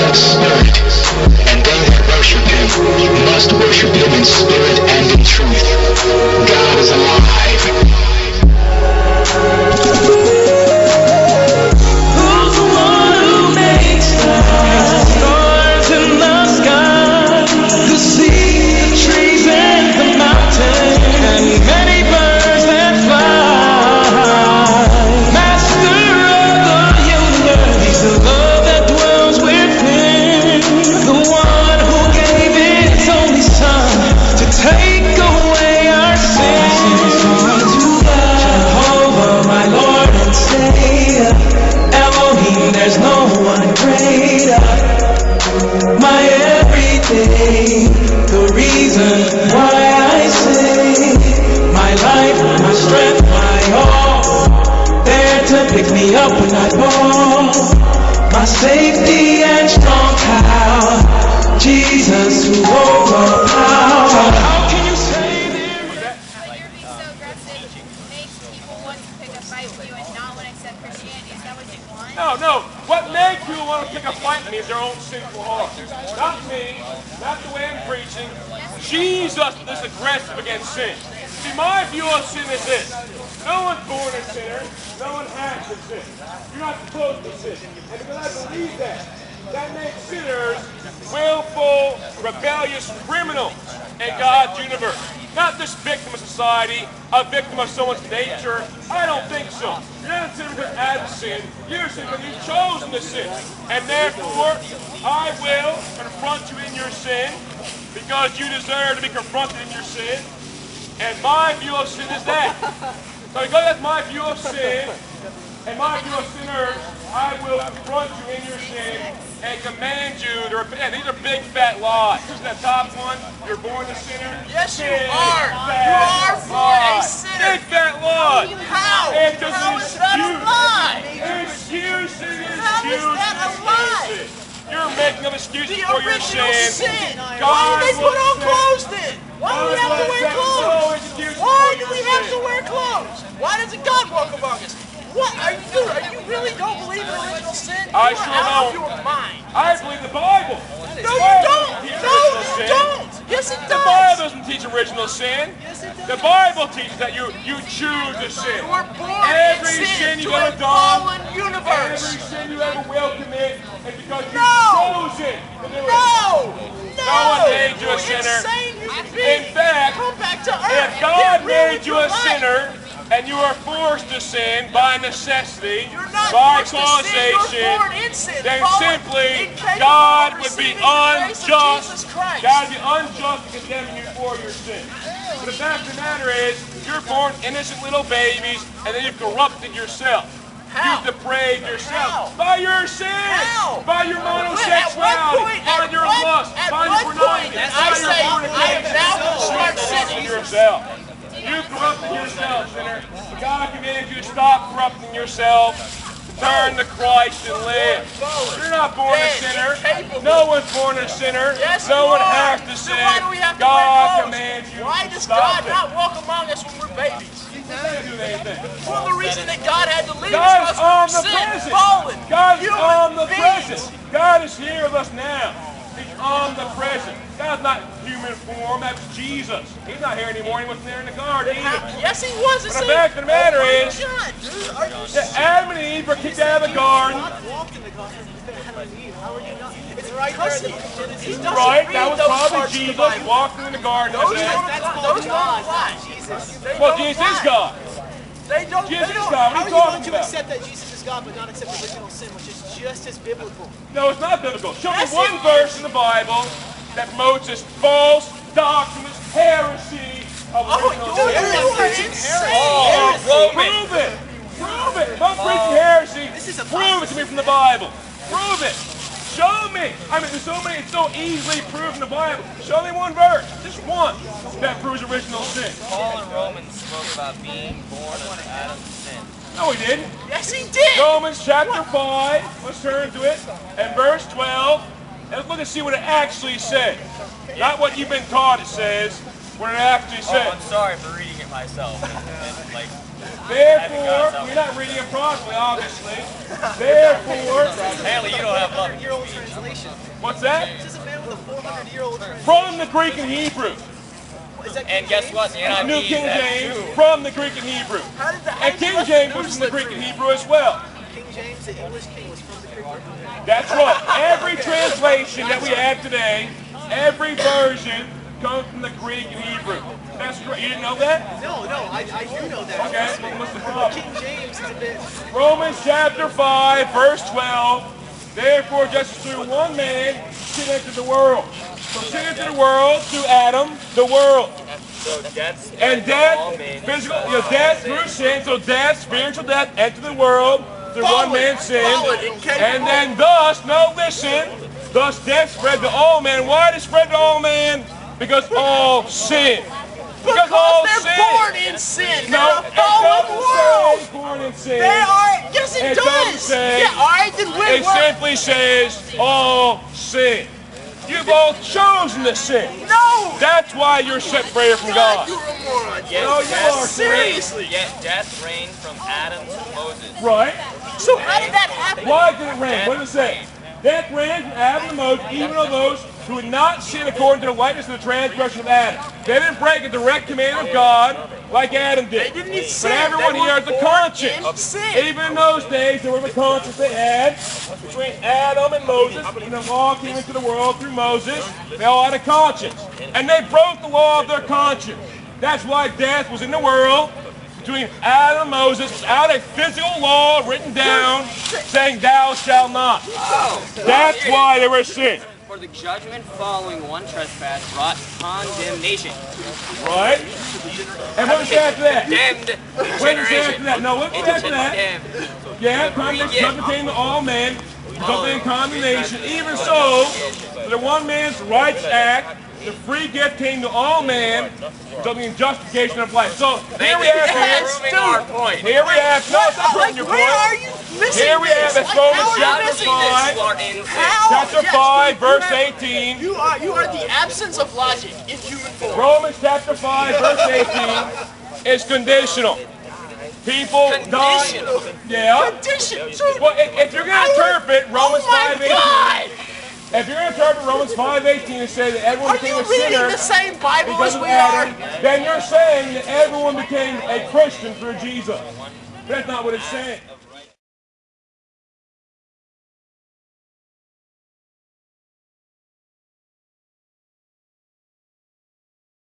God is spirit, and they that worship him must worship him in spirit and in truth. God is alive. Who's the one who makes the stars in the sky, the sea, the trees, and the mountains, and many birds that fly? Master of the universe, the love that dwells within, the one who gave his only son to take away our sins. Jehovah, my Lord and Savior, Elohim, there's no one greater. My everything, the reason why I sing, my life, my strength, my all, there to pick me up when I fall, my safety and strong tower, Jesus who overpowers. How can you say there? But you're being so aggressive makes people want to pick a fight with you and not want to accept Christianity. Is that what you want? No. What makes people want to pick a fight with me is their own sinful heart. Not me, not the way I'm preaching. Jesus is aggressive against sin. See, my view of sin is this. No one's born a sinner. No one has to sin. You're not supposed to sin. And because I believe that makes sinners willful, rebellious criminals in God's universe. Not this victim of society, a victim of someone's nature. I don't think so. You're not a sinner because Adam sinned. You're a sinner because you've chosen to sin. And therefore, I will confront you in your sin because you deserve to be confronted in your sin. And my view of sin is that. So because that's my view of sin and my view of sinners, I will confront you in your sin and command you to repent. And these are big fat lies. Who's that top one? You're born a sinner? Yes, you Big, are. fat You are born a lie. sinner. Big fat lie. How? And just How is that a lie? Excuses. How is that a lie? You're making up excuses The for your original sin. sin. God Why did they put on will clothes then? Why do we have to wear clothes? Why do we have to wear clothes? Why doesn't God walk among us? What are you doing? Are you really don't believe in original sin? I You are sure out of don't. your mind. I believe the Bible. No, you don't. No, you don't. Yes, it The Bible does. doesn't teach original sin. The Bible teaches that you choose to sin. You were born Every in sin you to a ever done, fallen every universe. sin you ever will commit is because you No. chose it to do it. No. No one made you a You're sinner. insane. You should be. In fact, Come back to earth. if God Get real made with you your a life. sinner and you are forced to sin by necessity, You're not by forced to sin. You're causation, born in sin. then Fallen, simply incapable God of would be receiving the grace of unjust. Jesus Christ. God would be unjust in condemning you for your sin. But the fact of the matter is, you're born innocent little babies, and then you've corrupted yourself. How? You've depraved yourself How? by your sin, How? by your homosexuality, by your lust, by your pornography, did by I your say I am fornication. now going to start You sinning? corrupted yourself. You corrupted yourself, sinner. God commanded you to stop corrupting yourself, to turn to Christ and live. You're not born a sinner. No one's born a sinner. Yes, No you one are. has to Then sin. why do we have to God wear clothes? commands you Why to does stop God it. not walk among us when we're babies? He doesn't do anything. Well, the reason that God had to leave God is is because we were omnipresent. sin, fallen, God is human omnipresent. beings. God is here with us now. He's omnipresent. God's not human form. That's Jesus. He's not here anymore. He wasn't there in the garden either. Yes, he was. But the fact of the matter is, God, dude, are you that Adam and Eve were kicked out of the garden. Walked in the garden instead of Adam and Eve. How are you not? It's right Because there. he doesn't Right? read That was those probably parts of the Jesus Bible. walking in the garden. Those That's it. That's called don't God, apply. not Jesus. They Well, don't Jesus is apply. God. They don't. Jesus they is don't. God. What How are are you you going talking to about? accept that Jesus is God but not accept original sin, which is just as biblical? No, it's not biblical. Show me Yes, one it verse in the Bible that promotes this false doctrine, this heresy of Oh, original dude, sin. you are insane. Prove it. Prove it. If I'm preaching heresy, This is a prove it to me from the Bible. Prove it. Show me. I mean, there's so many, it's so easily proved in the Bible. Show me one verse, just one, that proves original sin. Paul in Romans spoke about being born of Adam's sin. No, he didn't. Yes, he did. Romans chapter 5, let's turn to it, and verse 12, and let's look and see what it actually says. Not what you've been taught it says, what it actually Oh, says. I'm sorry for reading it myself. And, like, Therefore, you're not reading it properly, obviously. Therefore, apparently you don't have love. Your old translation. What's that? This is a man with a 400-year-old translation. From the Greek and Hebrew. Is that And guess what? The NIV New is King that James too. from the Greek and Hebrew. How did And King James was from the Greek and Hebrew as well. King James, the English king, was from the Greek. That's right. Every translation that we have today, every version comes from the Greek and Hebrew. That's correct. You didn't know that? No, I do know that. Okay, well, what's the problem? King James is a bit. Romans chapter 5, verse 12. Therefore, just as through one man, sin entered the world. From sin entered the world, through Adam, the world. So death And death, physical, death through sin, so death, spiritual death, entered the world through one man's sin. And then thus, no, listen, thus death spread to all men. Why did it spread to all men? Because all sin. Because all they're sin. born in sin. No, They're it a fallen doesn't world. say born in sin. They are. Yes, it It does. doesn't say. Yeah, all right, then It simply says all sin. You've all chosen to sin. No. That's why you're separated from God. You're a moron. Yet No, you death- are. Seriously. Yet death reigned from Adam to Moses. Right? So how did that happen? Why did it rain? What does it say? Death reigned from Adam to Moses, even of those who would not sin according to the likeness of the transgression of Adam. They didn't break a direct command of God like Adam did. They didn't But sin. everyone They here were has a born conscience. in sin. Even in those days, there was a conscience they had between Adam and Moses. When the law came into the world through Moses, they all had a conscience. And they broke the law of their conscience. That's why death was in the world between Adam and Moses, without a physical law written down saying thou shalt not. That's why there was sin. For the judgment following one trespass brought condemnation. Right? And what was after that? Condemned What was generation. after that? No, what was after that? Condemned. Yeah, judgment came to all men, resulting in condemnation. Even so, for the one man's righteous act, the free gift came to all men, resulting in justification of life. So here we have Proving our point. Here we have, no, it's not proving your Where are point. you missing Here we have this? it, Like, Romans how are you chapter missing 5. You are in sin. How? Chapter Yes, 5, you verse have- 18. You are the absence of logic in human form. Romans chapter 5, verse 18 is conditional. People die. Conditional. Yeah. Condition. Well, if you're going to interpret Romans Oh my 5:18, God! if you're going to interpret Romans 5:18 and say that everyone Are became you a reading sinner the same Bible because as of we are? Adam, then you're saying that everyone became a Christian through Jesus. That's not what it's saying.